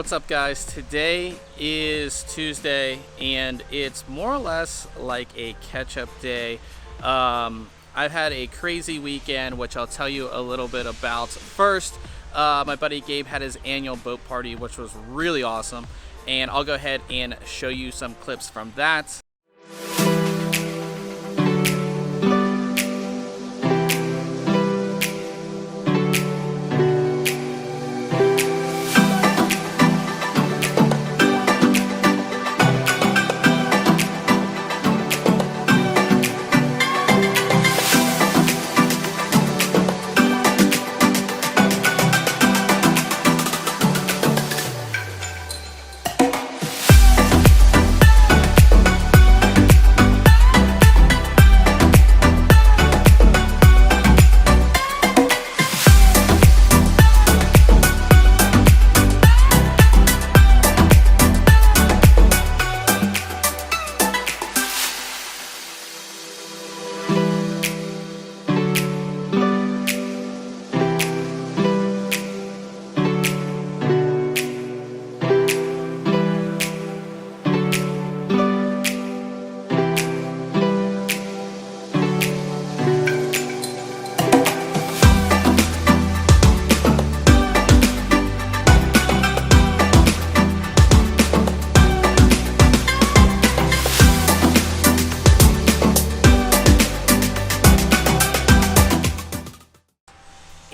What's up, guys? Today is Tuesday and it's more or less like a catch-up day. I've had a crazy weekend, which I'll tell you a little bit about. First, my buddy Gabe had his annual boat party, which was really awesome, and I'll go ahead and show you some clips from that.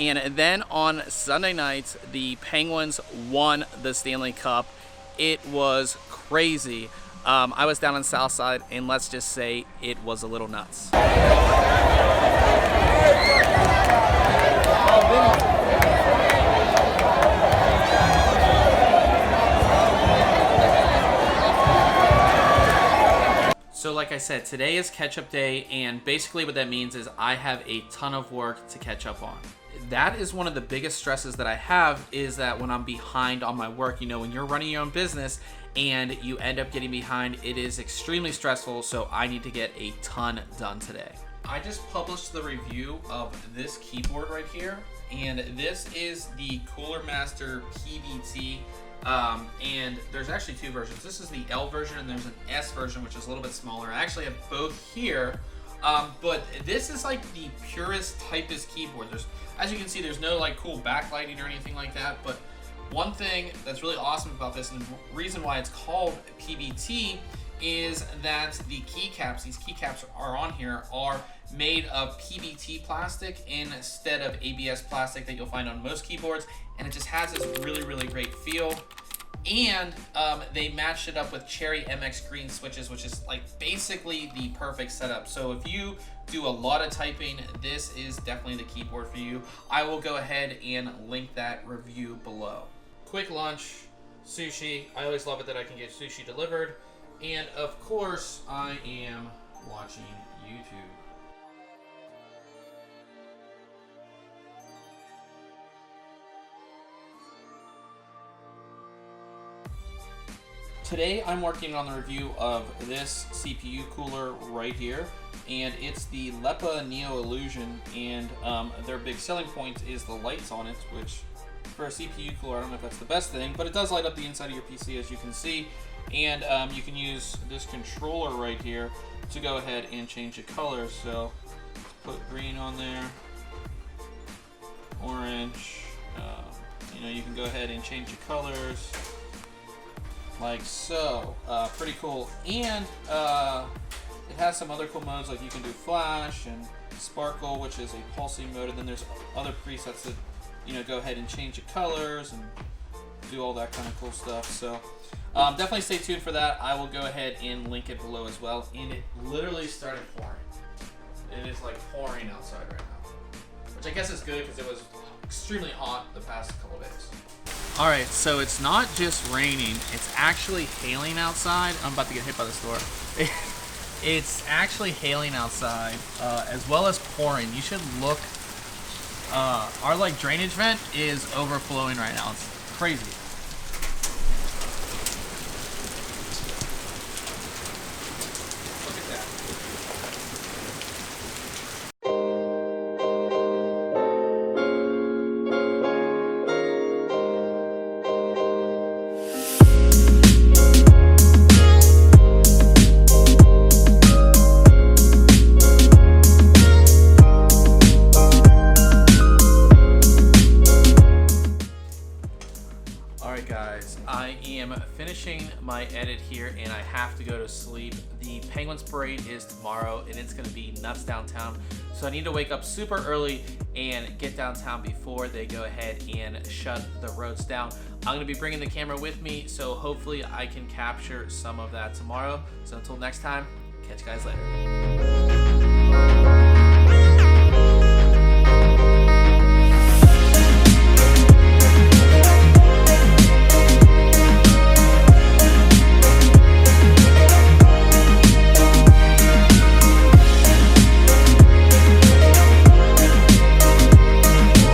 And then on Sunday night, the Penguins won the Stanley Cup. It was crazy. I was down on South Side, and let's just say it was a little nuts. So like I said, today is catch-up day, and basically what that means is I have a ton of work to catch up on. That is one of the biggest stresses that I have, is that when I'm behind on my work, you know, when you're running your own business and you end up getting behind, it is extremely stressful, so I need to get a ton done today. I just published the review of this keyboard right here, and this is the Cooler Master PBT. And there's actually two versions. This is the L version, and there's an S version, which is a little bit smaller. I actually have both here, but this is like the purest typist keyboard. As you can see, there's no like cool backlighting or anything like that, but one thing that's really awesome about this, and the reason why it's called PBT, is that the keycaps, these keycaps are on here, are made of PBT plastic instead of ABS plastic that you'll find on most keyboards, and it just has this really, really great feel. And they matched it up with Cherry MX green switches, which is like basically the perfect setup. So if you do a lot of typing, this is definitely the keyboard for you. I will go ahead and link that review below. Quick lunch, sushi. I always love it that I can get sushi delivered. And of course, I am watching YouTube. Today I'm working on the review of this CPU cooler right here, and it's the Lepa Neo Illusion, and their big selling point is the lights on it, which for a CPU cooler, I don't know if that's the best thing, but it does light up the inside of your PC, as you can see, and you can use this controller right here to go ahead and change the colors. So put green on there, orange, you know, you can go ahead and change the colors like so. Pretty cool. And it has some other cool modes, like you can do flash and sparkle, which is a pulsing mode, and then there's other presets that, you know, go ahead and change the colors and do all that kind of cool stuff. So definitely stay tuned for that. I will go ahead and link it below as well. And it literally started pouring. It is like pouring outside right now, which I guess is good because it was extremely hot the past couple of days. All right, so it's not just raining, it's actually hailing outside. I'm about to get hit by the door. It's actually hailing outside, as well as pouring. You should look, our like drainage vent is overflowing right now. It's crazy. Look at that. edit here and I have to go to sleep. The Penguins Parade is tomorrow and it's going to be nuts downtown. So I need to wake up super early and get downtown before they go ahead and shut the roads down. I'm going to be bringing the camera with me, so hopefully I can capture some of that tomorrow. So until next time, catch you guys later.